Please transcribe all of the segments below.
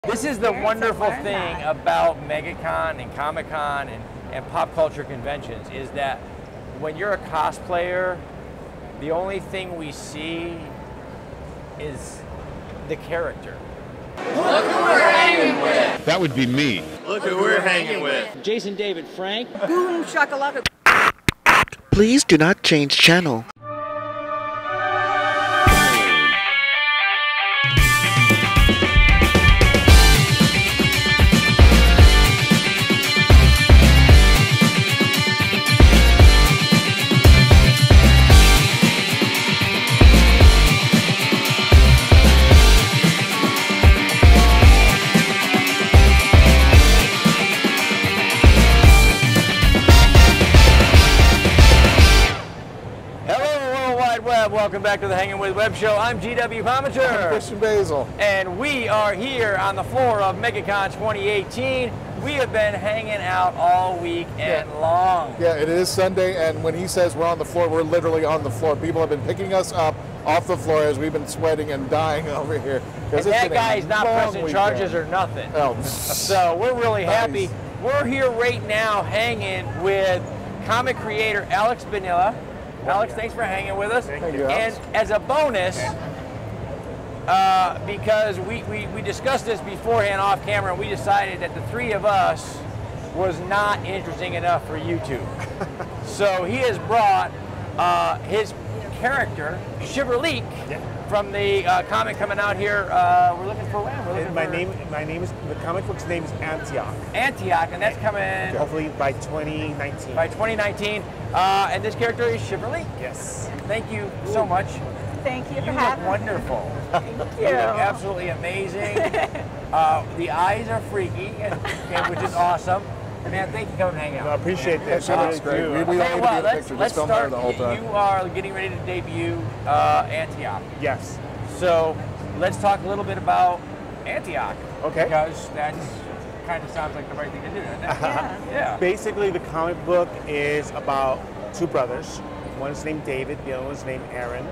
This is the wonderful thing about MegaCon and Comic-Con and pop culture conventions is that when you're a cosplayer, the only thing we see is the character. Look who we're hanging with! That would be me. Look who we're hanging with! Jason David Frank. Boom shakalaka. Please do not change channel. Welcome back to the Hangin With Web Show. I'm GW Pomichter. I'm Basel. And we are here on the floor of MegaCon 2018. We have been hanging out all week and long. Yeah, it is Sunday, and when he says we're on the floor, we're literally on the floor. People have been picking us up off the floor as we've been sweating and dying over here. And that guy's not pressing charges or nothing. Oh. So we're really happy. We're here right now hanging with comic creator Alex Bonilla. Alex, thanks for hanging with us. Thank you. And as a bonus, because we discussed this beforehand off camera, and we decided that the three of us was not interesting enough for YouTube. So he has brought his character, Shiverlique, from the comic coming out here. We're looking for when? My name is the comic book's name is Antioch. Antioch, and that's coming hopefully by 2019. By 2019, and this character is Shiverlique. Yes. Thank you so much. Thank you for You look having me. wonderful. Thank you. You look absolutely amazing. The eyes are freaky, which is awesome. Man, thank you for coming and hanging out. I appreciate this. That's great. We don't need to get a picture. Let's Just film there start. the whole time. You are getting ready to debut Antioch. Yes. So let's talk a little bit about Antioch. Okay. Because that kind of sounds like the right thing to do, doesn't it? Yeah. Basically, the comic book is about two brothers. One is named David, the other one is named Aaron.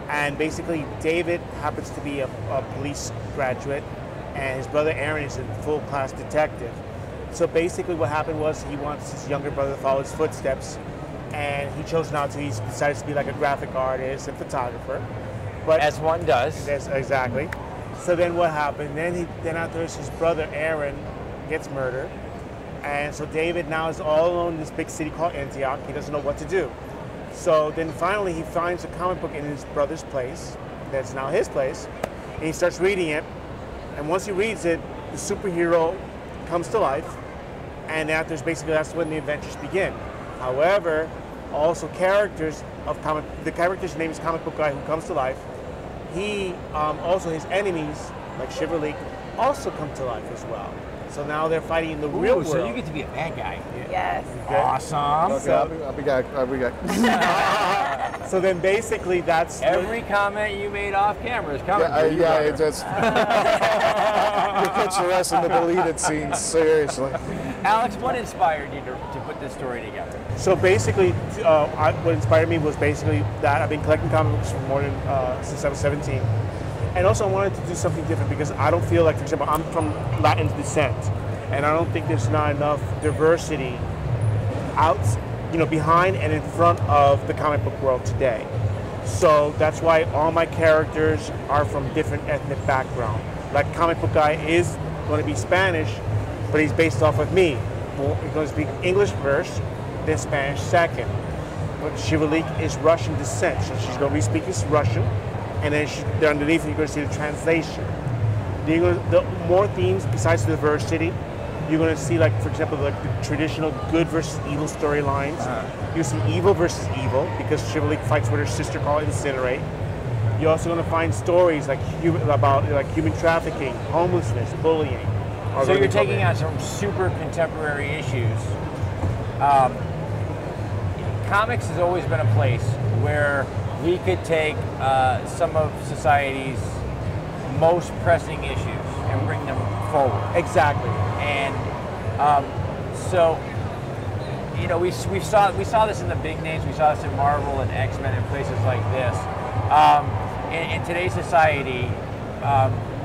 And basically, David happens to be a police graduate, and his brother Aaron is a full-class detective. So basically what happened was he wants his younger brother to follow his footsteps, and he chose not to. He decided to be like a graphic artist and photographer. But as one does. Yes, exactly. So then what happened? Then after his brother Aaron gets murdered, and so David now is all alone in this big city called Antioch. He doesn't know what to do. So then finally he finds a comic book in his brother's place, that's now his place, and he starts reading it. And once he reads it, the superhero comes to life, and that's when the adventures begin. However, also characters of the character's name is ComicBookGuy, who comes to life. He also his enemies like Shiverlique also come to life as well. So now they're fighting in the real world. So you get to be a bad guy. Yes. Okay. Awesome. Okay, I'll be back. So then basically that's every comment you made off camera is coming. Yeah, it just you catch the rest of the deleted scenes. Seriously. Alex, what inspired you to put this story together? So basically, what inspired me was basically that I've been collecting comic books for more than since I was 17. And also I wanted to do something different because I don't feel like, for example, I'm from Latin descent, and I don't think there's not enough diversity behind and in front of the comic book world today. So that's why all my characters are from different ethnic background. Like ComicBookGuy is going to be Spanish, but he's based off of me. He's going to speak English first, then Spanish second. But Shiverlique is Russian descent, so she's going to be speaking Russian. And then underneath you're going to see the translation. The more themes besides the diversity, you're going to see, like, for example, like the traditional good versus evil storylines. You see evil versus evil because Shiverlique fights with her sister called Incinerate. You're also going to find stories about human trafficking, homelessness, bullying. So you're taking on some super contemporary issues. Comics has always been a place where we could take some of society's most pressing issues and bring them forward. Exactly. And so, we saw this in the big names. We saw this in Marvel and X-Men and places like this. In today's society,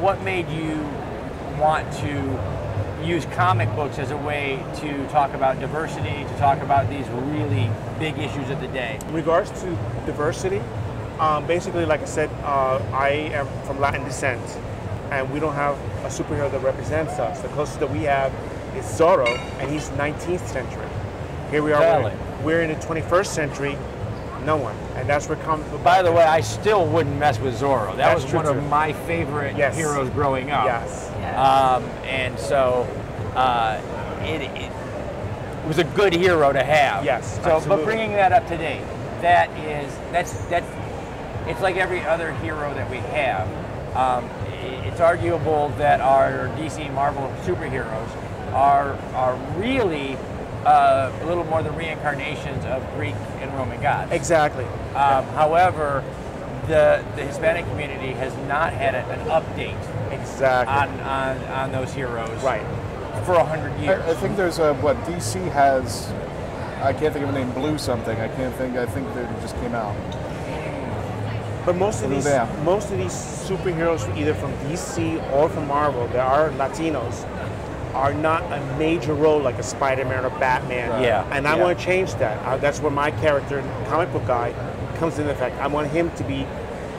what made you want to use comic books as a way to talk about diversity, to talk about these really big issues of the day. In regards to diversity, basically, like I said, I am from Latin descent, and we don't have a superhero that represents us. The closest that we have is Zorro, and he's 19th century. Here we are, we're in the 21st century, no one. And that's where comic book. By the way, I still wouldn't mess with Zorro. That was one of my favorite Yes. heroes growing up. Yes. And so it was a good hero to have. Yes, So, absolutely. but bringing that up to date, that's it's like every other hero that we have. It's arguable that our DC and Marvel superheroes are really a little more than reincarnations of Greek and Roman gods. Exactly. However, the Hispanic community has not had an update Exactly. on those heroes Right. for 100 years. I think there's what DC has. I can't think of a name. Blue something. I can't think. I think that it just came out. But most of Blue these Bam. superheroes, either from DC or from Marvel, that are Latinos, are not a major role like a Spider-Man or Batman. Right. Yeah. And I Yeah. want to change that. That's where my character, Comic Book Guy, comes into effect. I want him to be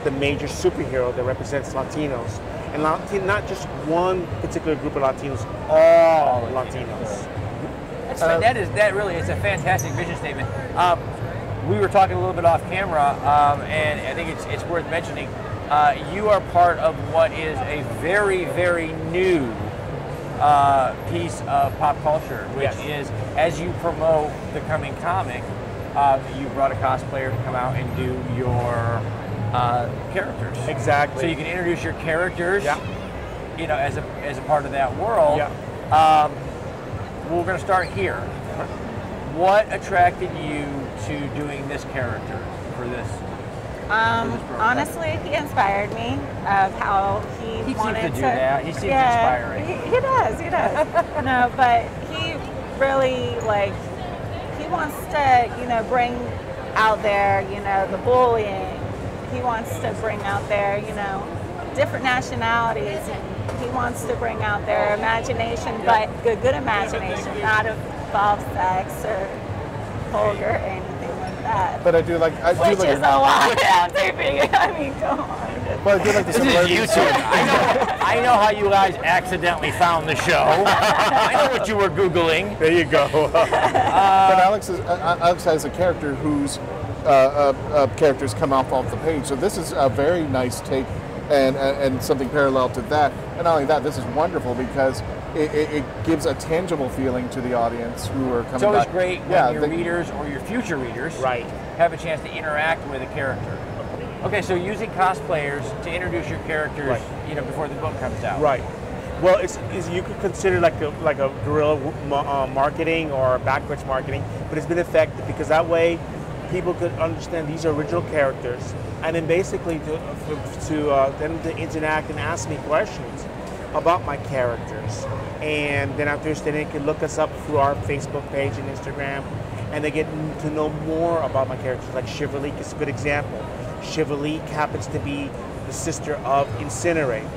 the major superhero that represents Latinos. And not just one particular group of Latinos, all Latinos. That really is a fantastic vision statement. We were talking a little bit off camera, and I think it's worth mentioning. You are part of what is a very, very new piece of pop culture, which is, as you promote the coming comic, you brought a cosplayer to come out and do your characters. Exactly. So you can introduce your characters, you know, as a part of that world. Yeah. We're going to start here. What attracted you to doing this character for this? Honestly, he inspired me of how he wanted seems to do that. He seems inspiring. He does. No, but he really he wants to, bring out there, the bullying. He wants to bring out there, different nationalities, and he wants to bring out their imagination, but good imagination, not involve sex or vulgar or anything like that. But I do like. Which is a lot. I mean, come on. But I do like the This is YouTube. I know how you guys accidentally found the show. I know what you were Googling. There you go. But Alex has a character whose characters come off the page. So this is a very nice take and something parallel to that. And not only that, this is wonderful because it gives a tangible feeling to the audience who are coming It's always back. great when your readers or your future readers have a chance to interact with a character. Okay, so using cosplayers to introduce your characters, before the book comes out. Right. Well, it's you could consider like a guerrilla marketing or backwards marketing, but it's been effective because that way people could understand these are original characters, and then basically to them to interact and ask me questions about my characters, and then after they can look us up through our Facebook page and Instagram, and they get to know more about my characters. Like Shiverlique is a good example. Shiverlique happens to be the sister of Incinerate.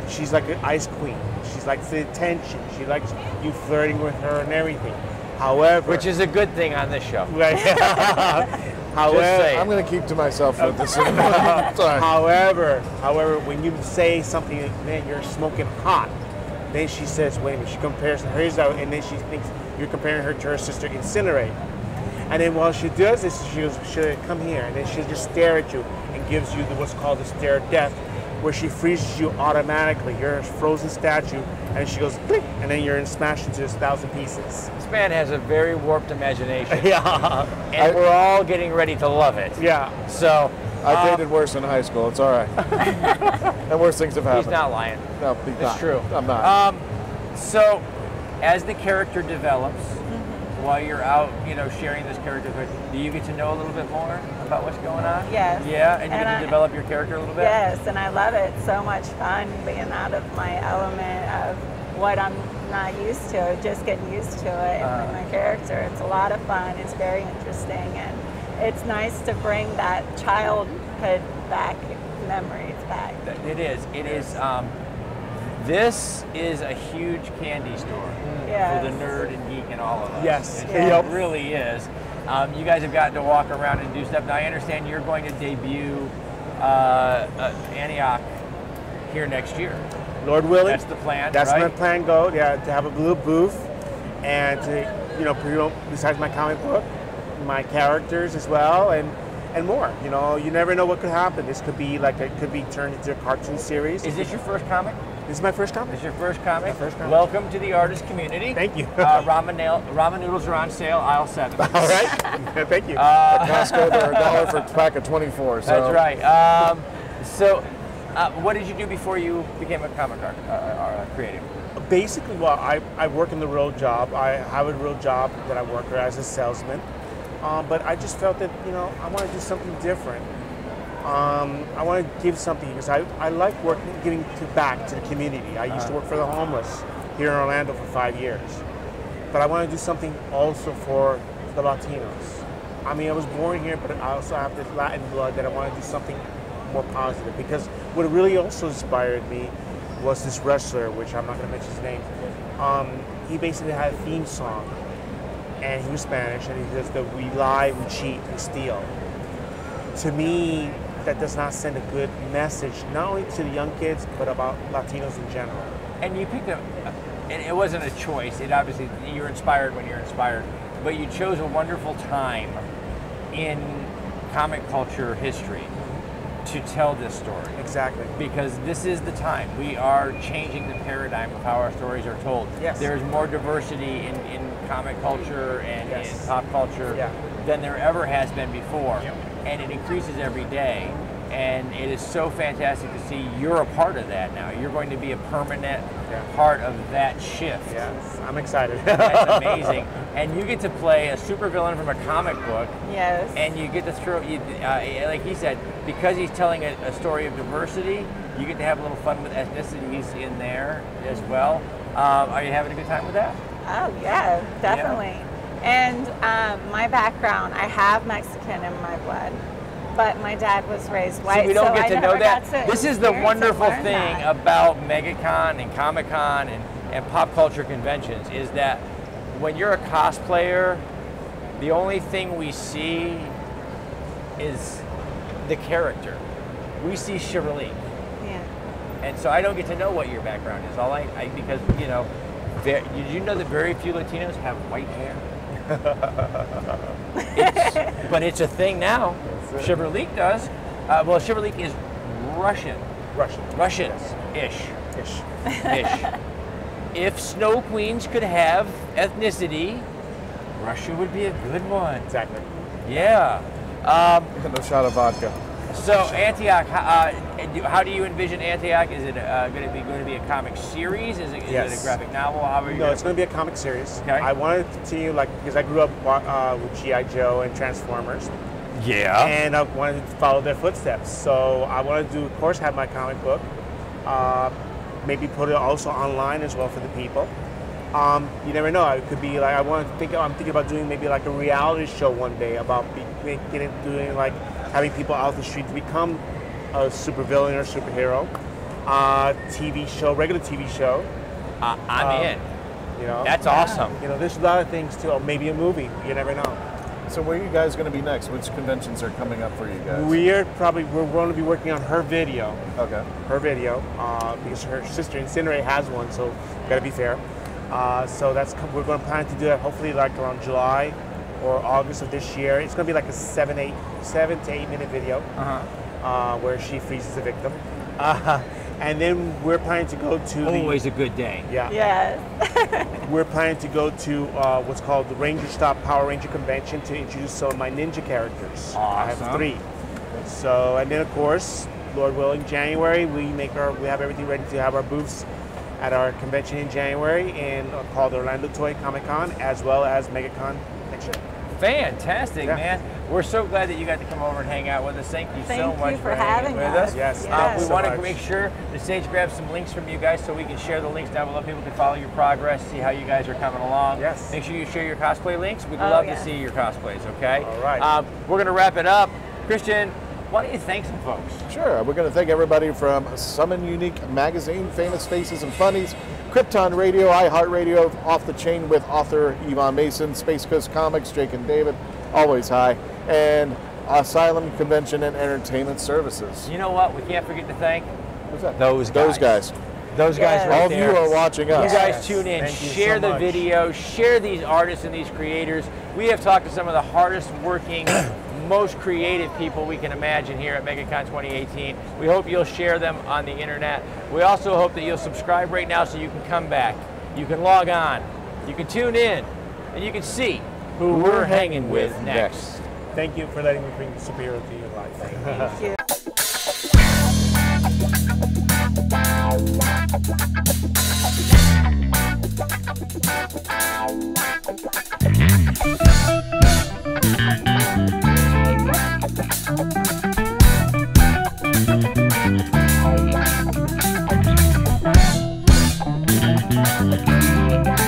She's like an ice queen. She likes the attention. She likes you flirting with her and everything. However, Which is a good thing on this show. right. However, I'm going to keep to myself with this. Sorry. However, when you say something, man, you're smoking hot, then she says, wait a minute, she compares hers out, and then she thinks you're comparing her to her sister Incinerate. And then while she does this, she'll come here, and then she'll just stare at you and gives you what's called the stare of death, where she freezes you automatically. You're a frozen statue, and she goes, click, and then you're smashed into 1,000 pieces. This man has a very warped imagination. Yeah. And we're all getting ready to love it. Yeah. So I dated worse in high school. It's all right. And worse things have happened. he's not lying. No, he's It's not. true. I'm not. So as the character develops, while you're out, sharing this character, do you get to know a little bit more about what's going on? Yes. Yeah, and you get to develop your character a little bit? Yes, and I love it. So much fun being out of my element of what I'm not used to, just getting used to it and my character. It's a lot of fun. It's very interesting, and it's nice to bring that childhood back, memories back. It is. It is This is a huge candy store for the nerd and geek and all of us. Yes. It really is. You guys have gotten to walk around and do stuff. Now, I understand you're going to debut Antioch here next year. Lord willing. That's the plan, That's right? my plan, to have a blue booth and to, promote, besides my comic book, my characters as well, and more. You never know what could happen. This could be it could be turned into a cartoon series. Is this your first comic? This is my first comic. This is your first comic? My first comic. Welcome to the artist community. Thank you. Ramen noodles are on sale, aisle 7. All right. Thank you. At Costco, they're $1 for a pack of 24. So. That's right. What did you do before you became a comic creative? Basically, well, I work in the real job. I have a real job that I work as a salesman. But I just felt that, I want to do something different. I want to give something because I like giving back to the community. I used to work for the homeless here in Orlando for 5 years. But I want to do something also for the Latinos. I mean, I was born here, but I also have this Latin blood that I want to do something more positive. Because what really also inspired me was this wrestler, which I'm not going to mention his name. He basically had a theme song, and he was Spanish, and he says that we lie, we cheat, we steal. To me, that does not send a good message, not only to the young kids, but about Latinos in general. And you picked and it wasn't a choice. It obviously, you're inspired when you're inspired, but you chose a wonderful time in comic culture history to tell this story. Exactly. Because this is the time. We are changing the paradigm of how our stories are told. Yes. There's more diversity in comic culture and in pop culture than there ever has been before. And it increases every day. And it is so fantastic to see you're a part of that now. You're going to be a permanent part of that shift. Yes, I'm excited. That's amazing. And you get to play a supervillain from a comic book. Yes. And you get to throw, like he said, because he's telling a story of diversity, you get to have a little fun with ethnicities in there as well. Are you having a good time with that? Oh, yeah, definitely. And my background, I have Mexican in my blood, but my dad was raised white. So we don't get to know that. This is the wonderful thing about MegaCon and Comic-Con and pop culture conventions is that when you're a cosplayer, the only thing we see is the character. We see Shiverlique. Yeah. And so I don't get to know what your background is. Because, did you know that very few Latinos have white hair? But it's a thing now. Shiverlique does. Well, Shiverlique is Russian. Russian-ish. Ish. If Snow Queens could have ethnicity, Russia would be a good one. Exactly. Yeah. No shot of vodka. So Antioch, how do you envision Antioch? Is it going to be a comic series? Is it a graphic novel? No, it's going to be a comic series. Okay. I want to continue, because I grew up with G.I. Joe and Transformers. Yeah. And I wanted to follow their footsteps. So I wanted to, of course, have my comic book. Maybe put it also online as well for the people. You never know. It could be I'm thinking about doing maybe like a reality show one day about having people out the street to become a supervillain or superhero. TV show, regular TV show. I'm in. That's awesome. There's a lot of things too. Or maybe a movie. You never know. So where are you guys going to be next? Which conventions are coming up for you guys? We're going to be working on her video. Okay. Her video, because her sister Incinerate has one, so got to be fair. So we're going to plan to do that hopefully around July or August of this year. It's going to be like a 7 to 8 minute video where she freezes the victim. And then we're planning to go to always a good day. Yeah. Yes. We're planning to go to what's called the Ranger Stop Power Ranger Convention to introduce some of my ninja characters. Awesome. I have 3. So, and then of course, Lord willing, January we have everything ready to have our booths at our convention in January called Orlando Toy Comic Con, as well as MegaCon next year. Fantastic, man. We're so glad that you got to come over and hang out with us. Thank you so much for hanging with us. Yes. We want to make sure the stage grabs some links from you guys so we can share the links down below. People can follow your progress, see how you guys are coming along. Yes. Make sure you share your cosplay links. We'd love to see your cosplays, okay? All right. We're going to wrap it up. Christian, why don't you thank some folks? Sure. We're going to thank everybody from Summon Unique Magazine, Famous Faces and Funnies, Krypton Radio, iHeartRadio, Off the Chain with author Yvonne Mason, Space Coast Comics, Jake and David, always hi, and Asylum Convention and Entertainment Services. You know what? We can't forget to thank What's that? those guys. Those guys. Those guys Yes. right All of there. you are watching us. You guys tune in, Thank you share so the much. video, share these artists and these creators. We have talked to some of the hardest working, most creative people we can imagine here at MegaCon 2018. We hope you'll share them on the internet. We also hope that you'll subscribe right now so you can come back. You can log on, you can tune in, and you can see who we're hanging with next. Thank you for letting me bring superhero to your life. Thank you. Thank you.